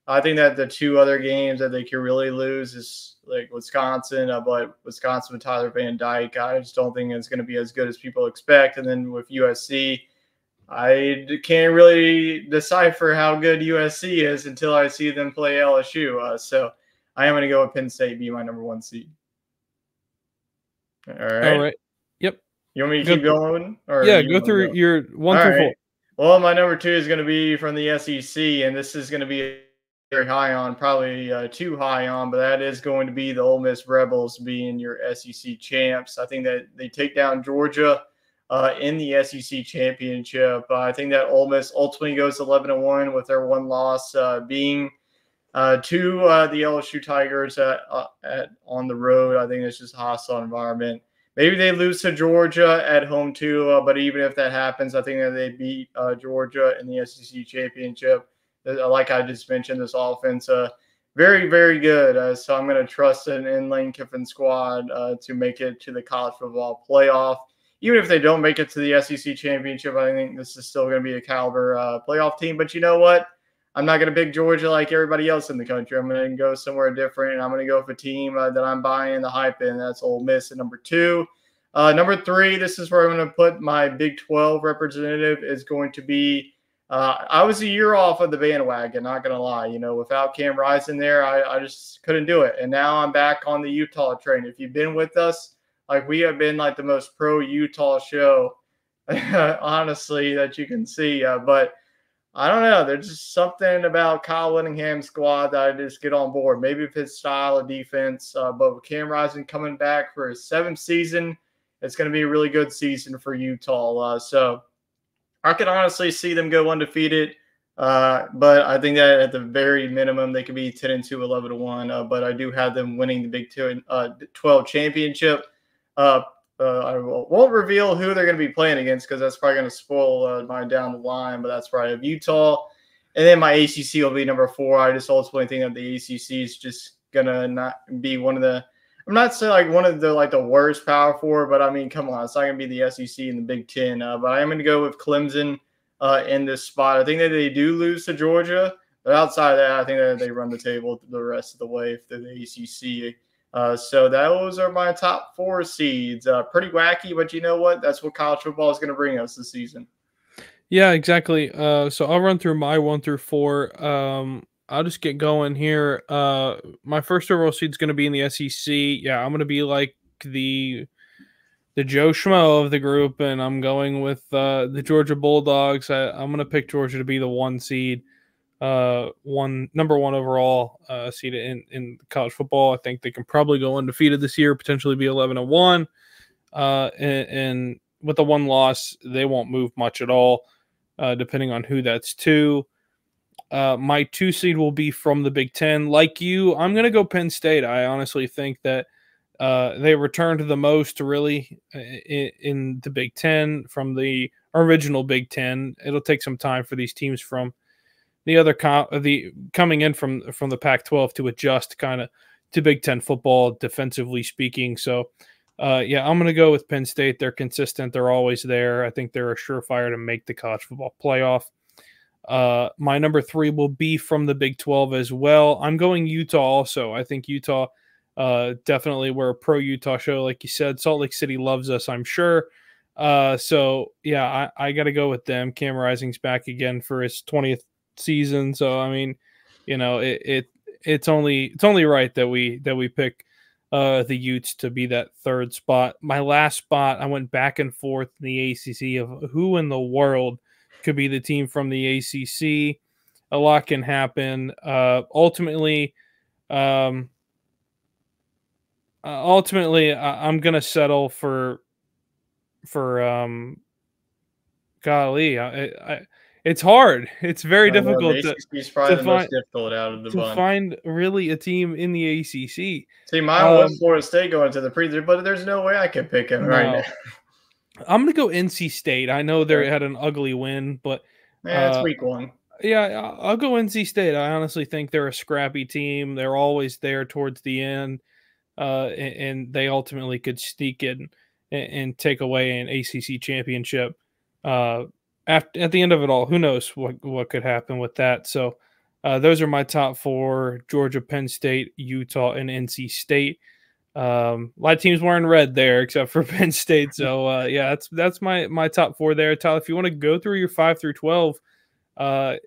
I think that the 2 other games that they could really lose is Wisconsin, but Wisconsin with Tyler Van Dyke, I just don't think it's going to be as good as people expect. And then with USC, I can't really decipher how good USC is until I see them play LSU. So I am going to go with Penn State be my number 1 seed. All right. Yep. You want me to keep going? Or yeah, go through your 1 through 4. Well, my number 2 is going to be from the SEC, and this is going to be very high on, probably too high on, but that is going to be the Ole Miss Rebels being your SEC champs. I think that they take down Georgia in the SEC championship. I think that Ole Miss ultimately goes 11-1 with their 1 loss being to the LSU Tigers on the road. I think it's just a hostile environment. Maybe they lose to Georgia at home too, but even if that happens, I think that they beat Georgia in the SEC championship. Like I just mentioned, this offense, very, very good. So I'm going to trust in Lane Kiffin's squad to make it to the college football playoff. Even if they don't make it to the SEC championship, I think this is still going to be a caliber playoff team. But you know what? I'm not going to pick Georgia like everybody else in the country. I'm going to go somewhere different, and I'm going to go with a team that I'm buying the hype in. That's Ole Miss at number 2. Number 3, this is where I'm going to put my Big 12 representative, is going to be I was a year off of the bandwagon, not going to lie. Without Cam Rising there, I just couldn't do it. And now I'm back on the Utah train. If you've been with us, we have been the most pro-Utah show, honestly, that you can see. But I don't know. There's just something about Kyle Whittingham's squad that I just get on board. Maybe with his style of defense. But with Cam Rising coming back for his 7th season, it's going to be a really good season for Utah. So I could honestly see them go undefeated, but I think that at the very minimum they could be 10-2, 11-1. But I do have them winning the Big 12 championship. I won't reveal who they're going to be playing against because that's probably going to spoil mine down the line. But that's where I have Utah. And then my ACC will be number 4. I just ultimately think that the ACC is just gonna not be one of the. I'm not saying like one of the like the worst Power 4, but I mean, come on, it's not gonna be the SEC and the Big Ten. But I am gonna go with Clemson in this spot. I think that they do lose to Georgia, but outside of that, I think that they run the table the rest of the way if they're the ACC. So those are my top 4 seeds. Pretty wacky, but you know what? That's what college football is going to bring us this season. Yeah, exactly. So I'll run through my 1 through 4. I'll just get going here. My first overall seed is going to be in the SEC. Yeah, I'm going to be like the Joe Schmo of the group, and I'm going with the Georgia Bulldogs. I'm going to pick Georgia to be the 1 seed, number 1 overall seed in college football. I think they can probably go undefeated this year, potentially be 11-1. And with the 1 loss, they won't move much at all, depending on who that's to. My 2 seed will be from the Big Ten. Like you, I'm going to go Penn State. I honestly think that they returned the most really in the Big Ten from the original Big Ten. It'll take some time for these teams from the other coming in from the Pac-12 to adjust kind of to Big Ten football, defensively speaking. So, yeah, I'm going to go with Penn State. They're consistent. They're always there. I think they're a surefire to make the college football playoff. My number 3 will be from the Big 12 as well. I'm going Utah also. I think Utah, definitely we're a pro Utah show. Like you said, Salt Lake City loves us, I'm sure. So yeah, I got to go with them. Cam Rising's back again for his 20th season. So, I mean, you know, it's only right that we pick the Utes to be that 3rd spot. My last spot, I went back and forth in the ACC of who in the world could be the team from the ACC. A lot can happen. Ultimately, I'm gonna settle for golly. It's hard. It's very difficult the ACC is probably the most difficult out of the bunch. Find really a team in the ACC. See, mine was Florida State going to the pre, but there's no way I could pick them right now. I'm going to go NC State. I know they had an ugly win, but it's week 1. Yeah, I'll go NC State. I honestly think they're a scrappy team. They're always there towards the end, and they ultimately could sneak in and take away an ACC championship. At the end of it all, who knows what could happen with that? So those are my top 4: Georgia, Penn State, Utah, and NC State. A lot of teams wearing red there, except for Penn State. So yeah, that's my top 4 there. Tyler, if you want to go through your 5 through 12,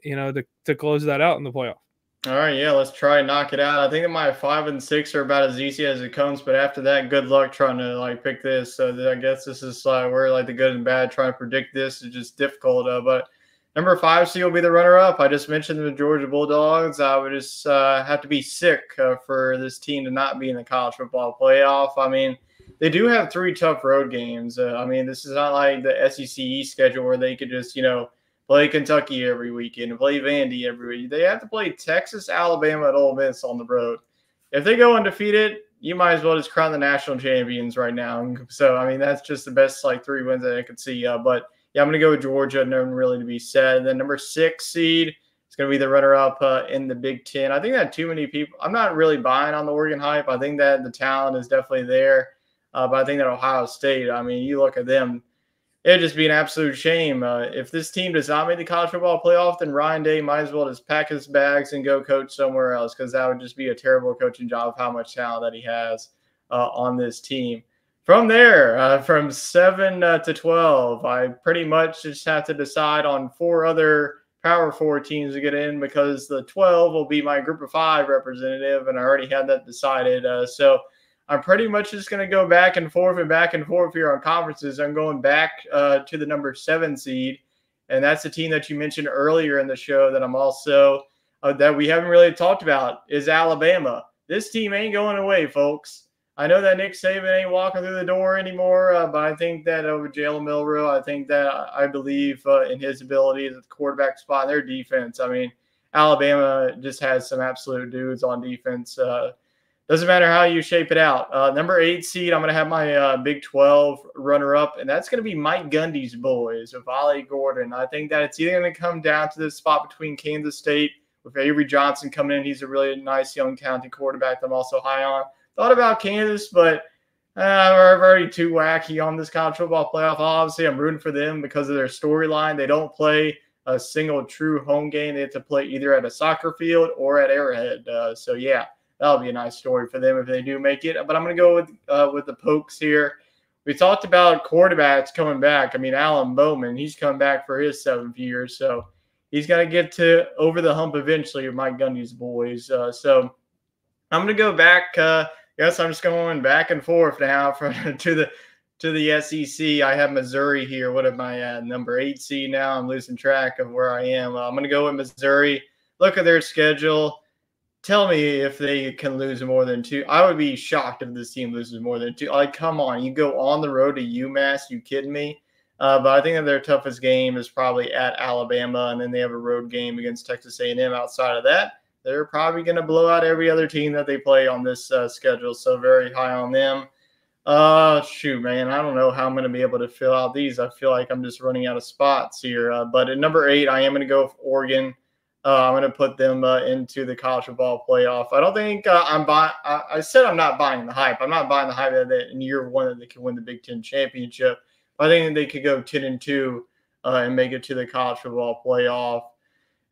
you know, to close that out in the playoff. All right, yeah, let's try and knock it out. I think that my 5 and 6 are about as easy as it comes, but after that, good luck trying to like pick this. So I guess this is where like the good and bad trying to predict this is just difficult. But number 5 seed will be the runner-up. I just mentioned the Georgia Bulldogs. I would just have to be sick for this team to not be in the college football playoff. I mean, they do have 3 tough road games. I mean, this is not like the SEC schedule where they could just, you know, play Kentucky every weekend and play Vandy every week. They have to play Texas, Alabama, and Ole Miss on the road. If they go undefeated, you might as well just crown the national champions right now. So, I mean, that's just the best, 3 wins that I could see. But, yeah, I'm going to go with Georgia. Nothing really to be said. And then number 6 seed is going to be the runner-up in the Big Ten. I think that too many people – I'm not really buying on the Oregon hype. I think that the talent is definitely there. But I think that Ohio State, I mean, you look at them, it'd just be an absolute shame. If this team does not make the college football playoff, then Ryan Day might as well just pack his bags and go coach somewhere else, because that would just be a terrible coaching job of how much talent that he has on this team. From there, from 7 to 12, I pretty much just have to decide on 4 other Power 4 teams to get in, because the 12 will be my Group of 5 representative, and I already had that decided. So I'm pretty much just going to go back and forth here on conferences. I'm going back to the number 7 seed, and that's the team that you mentioned earlier in the show that I'm also that we haven't really talked about is Alabama. This team ain't going away, folks. I know that Nick Saban ain't walking through the door anymore, but I think that over Jalen Milroe, I believe in his abilities at the quarterback spot and their defense. I mean, Alabama just has some absolute dudes on defense. doesn't matter how you shape it out. Number 8 seed, I'm going to have my Big 12 runner-up, and that's going to be Mike Gundy's boys with Ollie Gordon. I think that it's either going to come down to this spot between Kansas State with Avery Johnson coming in. He's a really nice, young, talented quarterback that I'm also high on. Thought about Kansas, but we're already too wacky on this college football playoff. Obviously, I'm rooting for them because of their storyline. They don't play a single true home game. They have to play either at a soccer field or at Arrowhead. So, yeah. That'll be a nice story for them if they do make it. But I'm going to go with the Pokes here. We talked about quarterbacks coming back. I mean, Alan Bowman, he's come back for his 7th year. So he's going to get to over the hump eventually with Mike Gundy's boys. So I'm going to go back. Yes, I'm just going back and forth now to the SEC. I have Missouri here. What am I at? Number 8 seed now. I'm losing track of where I am. I'm going to go with Missouri. Look at their schedule. Tell me if they can lose more than 2. I would be shocked if this team loses more than 2. Like, come on. You go on the road to UMass. You kidding me? But I think that their toughest game is probably at Alabama, and then they have a road game against Texas A&M. Outside of that, they're probably going to blow out every other team that they play on this schedule, so very high on them. Shoot, man, I don't know how I'm going to be able to fill out these. I feel like I'm just running out of spots here. But at number 8, I am going to go with Oregon. I'm going to put them into the college football playoff. I don't think I'm buying. I said I'm not buying the hype. I'm not buying the hype that in year 1 that they can win the Big Ten championship. I think they could go 10-2 and make it to the college football playoff.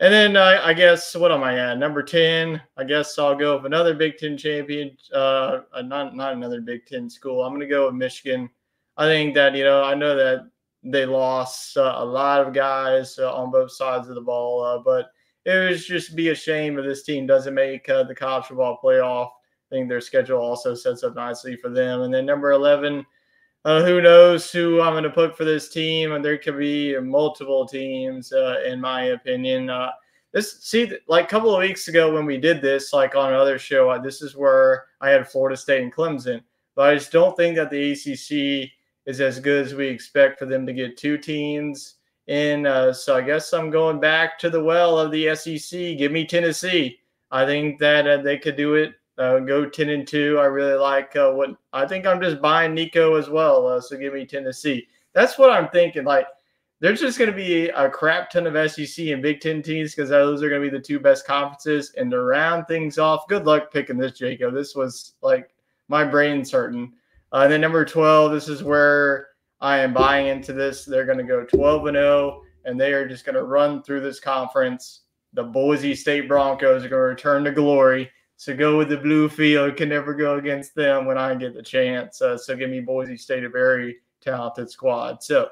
And then I guess, what am I at? Number 10. I guess I'll go with another Big Ten champion. Not another Big Ten school. I'm going to go with Michigan. I think that I know that they lost a lot of guys on both sides of the ball, but it would just be a shame if this team doesn't make the college football playoff. I think their schedule also sets up nicely for them. And then number 11, who knows who I'm going to put for this team? And there could be multiple teams, in my opinion. Like a couple of weeks ago when we did this, like on another show, this is where I had Florida State and Clemson. But I just don't think that the ACC is as good as we expect for them to get 2 teams. So I guess I'm going back to the well of the SEC. Give me Tennessee. I think that they could do it. Go 10-2. I really like what I think. I'm just buying Nico as well. So give me Tennessee. That's what I'm thinking. Like, there's just going to be a crap ton of SEC and Big Ten teams because those are going to be the 2 best conferences. And to round things off, good luck picking this, Jacob. This was like my brain's hurting. And then number 12, this is where I am buying into this. They're going to go 12-0, and they are just going to run through this conference. The Boise State Broncos are going to return to glory. So go with the blue field. Can never go against them when I get the chance. So give me Boise State, a very talented squad. So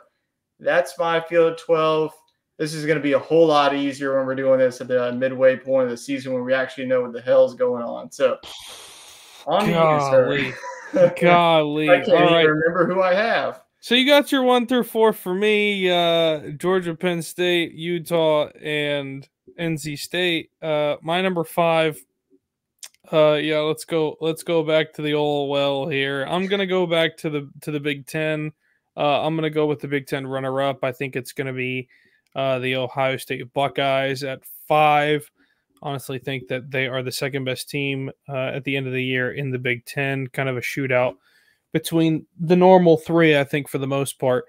that's my field of 12. This is going to be a whole lot easier when we're doing this at the midway point of the season when we actually know what the hell's going on. So on to you, sir. Golly. I can't even remember who I have. So you got your 1 through 4 for me, Georgia, Penn State, Utah, and NC State. My number 5. Let's go back to the old well here. I'm gonna go back to the Big Ten. I'm gonna go with the Big Ten runner-up. I think it's gonna be the Ohio State Buckeyes at 5. Honestly, think that they are the second best team at the end of the year in the Big Ten. Kind of a shootout between the normal 3, I think, for the most part,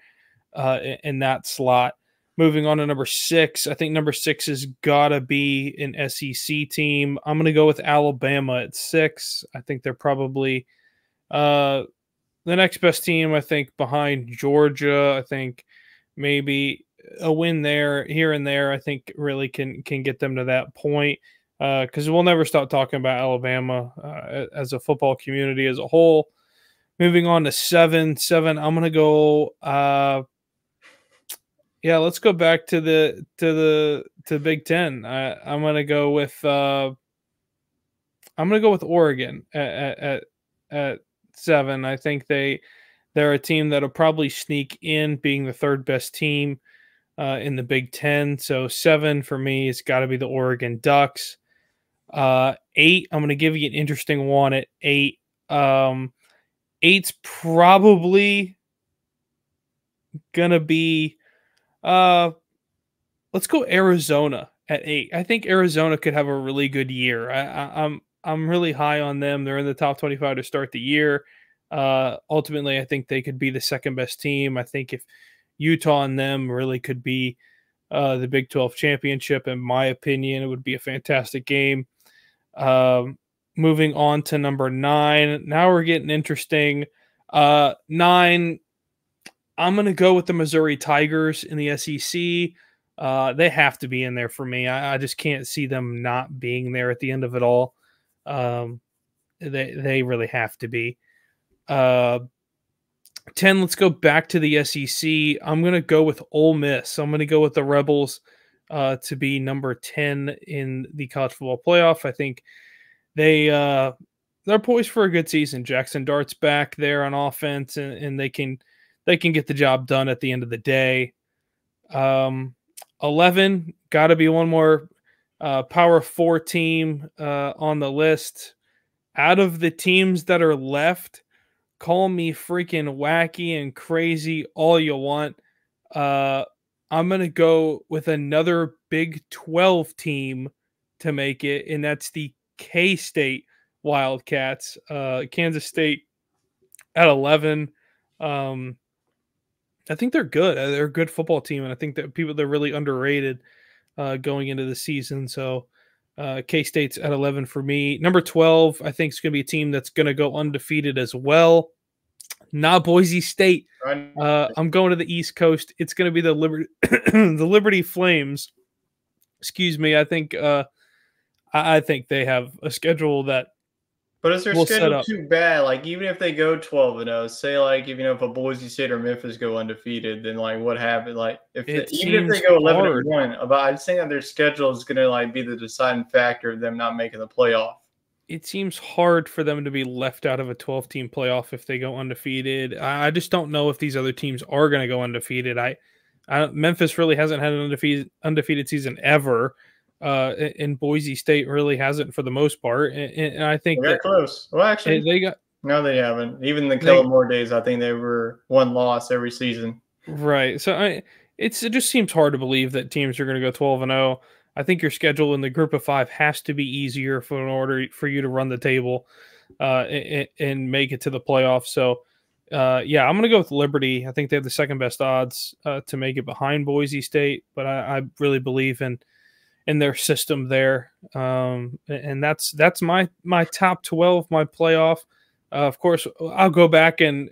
in that slot. Moving on to number 6, I think number 6 has got to be an SEC team. I'm going to go with Alabama at 6. I think they're probably the next best team, I think, behind Georgia. I think maybe a win here and there, I think really can get them to that point, because we'll never stop talking about Alabama as a football community as a whole. Moving on to 7, I'm going to go let's go back to the Big Ten. I'm going to go with Oregon at 7. I think they're a team that'll probably sneak in being the 3rd best team in the Big Ten. So 7 for me has got to be the Oregon Ducks. 8, I'm going to give you an interesting one at 8. 8's probably gonna be let's go Arizona at 8. I think Arizona could have a really good year. I'm really high on them. They're in the top 25 to start the year. Ultimately, I think they could be the second best team. I think if Utah and them really could be the Big 12 championship, in my opinion, it would be a fantastic game. Moving on to number 9. Now we're getting interesting. 9, I'm going to go with the Missouri Tigers in the SEC. They have to be in there for me. I just can't see them not being there at the end of it all. They really have to be. 10, let's go back to the SEC. I'm going to go with Ole Miss. I'm going to go with the Rebels to be number 10 in the college football playoff. I think they're poised for a good season. Jackson Dart's back there on offense, and they can get the job done at the end of the day. 11, got to be one more Power 4 team on the list. Out of the teams that are left, call me freaking wacky and crazy all you want. I'm going to go with another Big 12 team to make it, and that's the K-State Wildcats. Kansas State at 11. I think they're good. They're a good football team, and I think that they're really underrated going into the season. So K-State's at 11 for me. Number 12, I think, is going to be a team that's going to go undefeated as well. Not Boise State. I'm going to the East Coast. It's going to be the Liberty Flames. Excuse me. I think they have a schedule that. But is their schedule too bad? Like, even if they go 12-0, say like if a Boise State or Memphis go undefeated, then like what happened? Like even if they go 11-1, but I'm saying that their schedule is going to like be the deciding factor of them not making the playoff. It seems hard for them to be left out of a 12-team playoff if they go undefeated. I just don't know if these other teams are going to go undefeated. Memphis really hasn't had an undefeated season ever. And Boise State really hasn't for the most part, and I think they're close. Well, actually, no, they haven't. Even the Kellen Moore days, I think they were one loss every season. Right. So it just seems hard to believe that teams are going to go 12-0. I think your schedule in the group of 5 has to be easier in order for you to run the table and make it to the playoffs. So, I'm going to go with Liberty. I think they have the second best odds to make it behind Boise State, but I really believe in their system there. And that's my top 12, my playoff. Of course, I'll go back and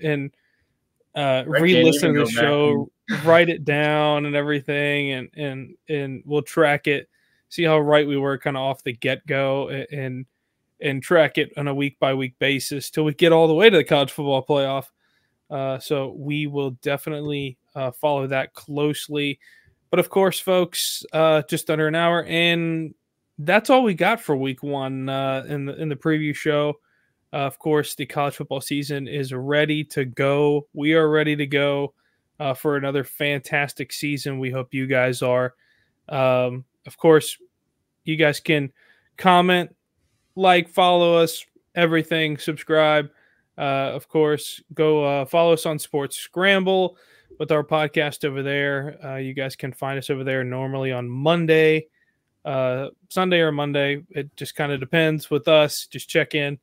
re-listen to the show, write it down and everything, and we'll track it, see how right we were kind of off the get-go, and track it on a week-by-week basis till we get all the way to the college football playoff. So we will definitely follow that closely. But of course, folks, just under an hour, and that's all we got for week 1 in the preview show. Of course, the college football season is ready to go. We are ready to go for another fantastic season. We hope you guys are. Of course, you guys can comment, like, follow us, everything, subscribe. Of course, go follow us on Sports Scramble with our podcast over there. You guys can find us over there normally on Monday, Sunday or Monday. It just kind of depends with us. Just check in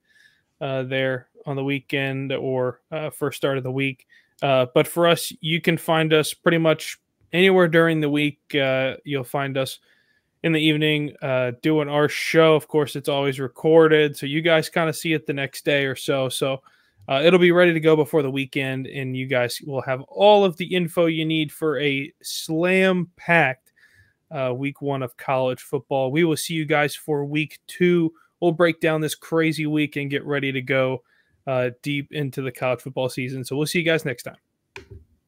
there on the weekend or first start of the week. But for us, you can find us pretty much anywhere during the week. You'll find us in the evening doing our show. Of course, it's always recorded, so you guys kind of see it the next day or so. So it'll be ready to go before the weekend, and you guys will have all of the info you need for a slam-packed week 1 of college football. We will see you guys for week 2. We'll break down this crazy week and get ready to go deep into the college football season. So we'll see you guys next time.